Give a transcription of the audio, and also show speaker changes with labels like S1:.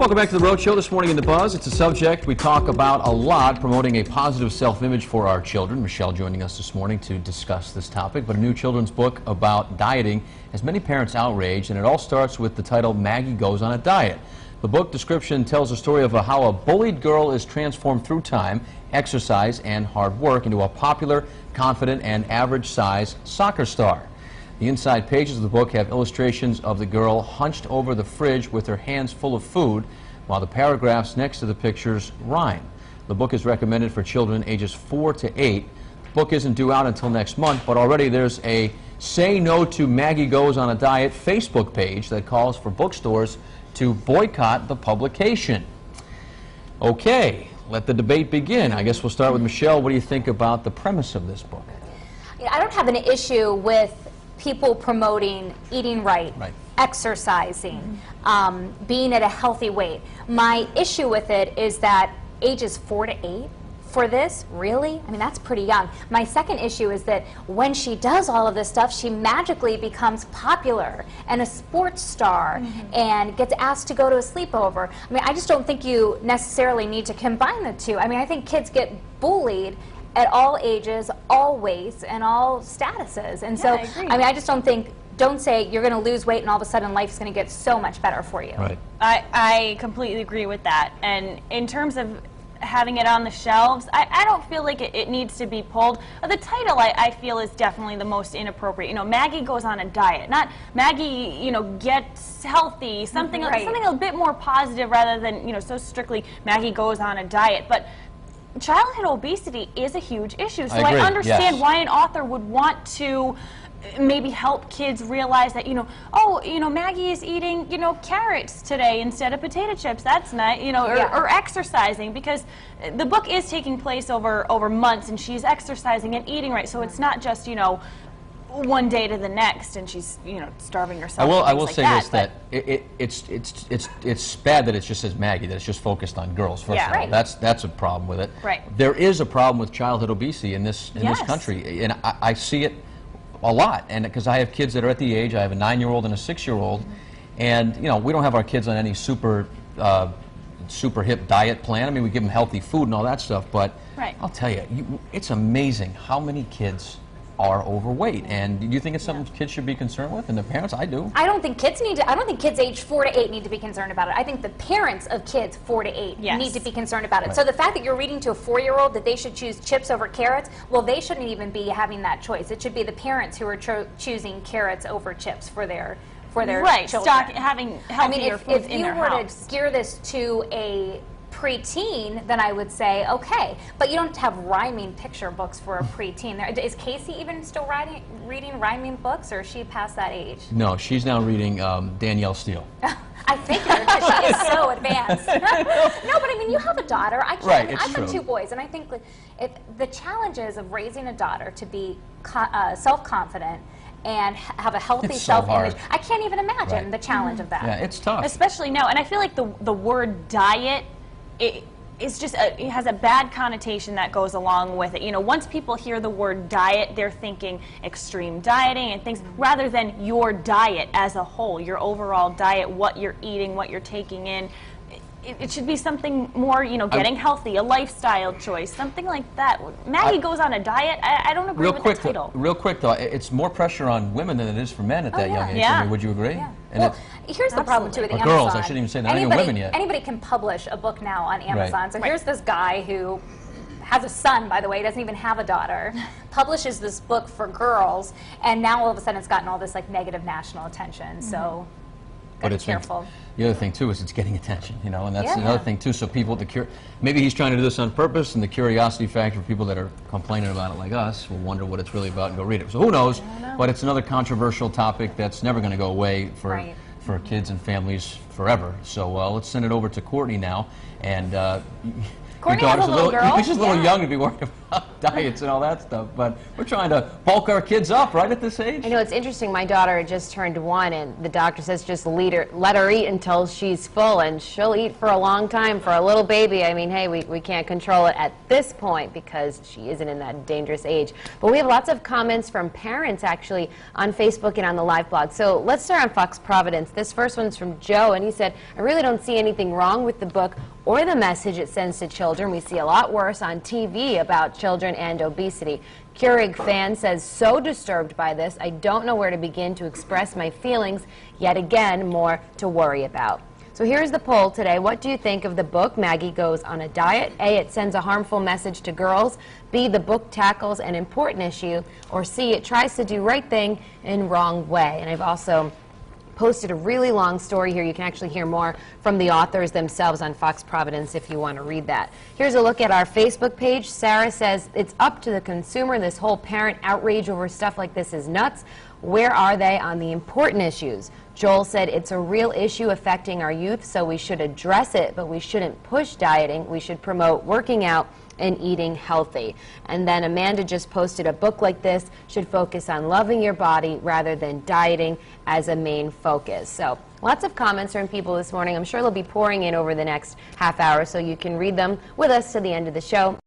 S1: Welcome back to the Road Show. This morning in The Buzz, it's a subject we talk about a lot, promoting a positive self-image for our children. Michelle joining us this morning to discuss this topic, but a new children's book about dieting has many parents outraged, and it all starts with the title, Maggie Goes on a Diet. The book description tells the story of how a bullied girl is transformed through time, exercise, and hard work into a popular, confident, and average-sized soccer star. The inside pages of the book have illustrations of the girl hunched over the fridge with her hands full of food, while the paragraphs next to the pictures rhyme. The book is recommended for children ages 4 to 8. The book isn't due out until next month, but already there's a Say No to Maggie Goes on a Diet Facebook page that calls for bookstores to boycott the publication. Okay, let the debate begin. I guess we'll start with Michelle. What do you think about the premise of this book?
S2: I don't have an issue with people promoting eating right, exercising, being at a healthy weight. My issue with it is that ages 4 to 8 for this, really? I mean, that's pretty young. My second issue is that when she does all of this stuff, she magically becomes popular and a sports star and gets asked to go to a sleepover. I mean, I just don't think you necessarily need to combine the two. I mean, I think kids get bullied at all ages, all weights, and all statuses. And so, I mean, I just don't say you're going to lose weight and all of a sudden life's going to get so much better for you.
S1: Right.
S3: I completely agree with that. And in terms of having it on the shelves, I don't feel like it needs to be pulled. The title, I feel, is definitely the most inappropriate. You know, Maggie Goes on a Diet, not Maggie, you know, gets healthy, something, something a bit more positive rather than, you know, so strictly Maggie Goes on a Diet. But childhood obesity is a huge issue, so I understand why an author would want to maybe help kids realize that, you know, oh, you know, Maggie is eating, you know, carrots today instead of potato chips. That's nice, you know, or exercising, because the book is taking place over months, and she's exercising and eating right, so it's not just, you know, one day to the next, and she's, you know, starving herself.
S1: I will say this, that it's bad that it just says Maggie, that it's just focused on girls. First of all, that's a problem with it. There is a problem with childhood obesity in this country, and I see it a lot. And because I have kids that are at the age, I have a 9-year-old and a 6-year-old, and you know, we don't have our kids on any super hip diet plan. I mean, we give them healthy food and all that stuff, but I'll tell you, it's amazing how many kids are overweight. And do you think it's something kids should be concerned with, and their parents? I do.
S2: I don't think kids need to. I don't think kids age 4 to 8 need to be concerned about it. I think the parents of kids 4 to 8 need to be concerned about it. So the fact that you're reading to a 4-year-old that they should choose chips over carrots, well, they shouldn't even be having that choice. It should be the parents who are choosing carrots over chips for their children.
S3: Having healthier foods in their house.
S2: If you were to gear this to a preteen, then I would say okay, but you don't have rhyming picture books for a preteen. Is Casey even still reading rhyming books, or is she past that age?
S1: No, she's now reading Danielle Steele.
S2: I figured, because she is so advanced. No, but I mean, you have a daughter. I can't. I've got 2 boys, and I think if the challenges of raising a daughter to be self-confident and have a healthy self-image, I can't even imagine the challenge of that.
S1: Yeah, it's tough,
S3: especially now. And I feel like the word diet, it's just it has a bad connotation that goes along with it. You know, once people hear the word diet, they're thinking extreme dieting and things, rather than your diet as a whole, your overall diet, what you're eating, what you're taking in. It should be something more, you know, getting healthy, a lifestyle choice, something like that. Maggie Goes on a Diet, I don't agree with the title.
S1: Real quick, though, it's more pressure on women than it is for men at that young age. I mean, would you agree?
S2: Yeah. Well, here's the problem, too, with Amazon.
S1: Girls, I shouldn't even say that, not even women yet.
S2: Anybody can publish a book now on Amazon. So here's this guy who has a son, by the way, doesn't even have a daughter, publishes this book for girls, and now all of a sudden it's gotten all this, like, negative national attention. So
S1: But it's
S2: careful.
S1: The other thing too is it's getting attention, you know, and that's another thing too. So people, maybe he's trying to do this on purpose, and the curiosity factor for people that are complaining about it, like us, will wonder what it's really about and go read it. So who knows? But it's another controversial topic that's never going to go away for kids and families forever. So let's send it over to Courtney now, and
S3: Courtney has a little girl.
S1: She's a little young to be worried about diets and all that stuff, but we're trying to bulk our kids up right at this age.
S4: I know, it's interesting. My daughter just turned 1, and the doctor says just let her eat until she's full, and she'll eat for a long time. For a little baby, I mean, hey, we can't control it at this point because she isn't in that dangerous age. But we have lots of comments from parents, actually, on Facebook and on the live blog. So let's start on Fox Providence. This first one's from Joe, and he said, I really don't see anything wrong with the book or the message it sends to children. We see a lot worse on TV about children and obesity. Keurig fan says, so disturbed by this, I don't know where to begin to express my feelings. Yet again, more to worry about. So here's the poll today. What do you think of the book, Maggie Goes on a Diet? A, it sends a harmful message to girls. B, the book tackles an important issue. Or C, it tries to do right thing in wrong way. And I've also posted a really long story here. You can actually hear more from the authors themselves on Fox Providence if you want to read that. Here's a look at our Facebook page. Sarah says, it's up to the consumer. This whole parent outrage over stuff like this is nuts. Where are they on the important issues? Joel said, it's a real issue affecting our youth, so we should address it, but we shouldn't push dieting. We should promote working out and eating healthy. And then Amanda just posted, a book like this should focus on loving your body rather than dieting as a main focus. So lots of comments from people this morning. I'm sure they'll be pouring in over the next half hour, so you can read them with us to the end of the show.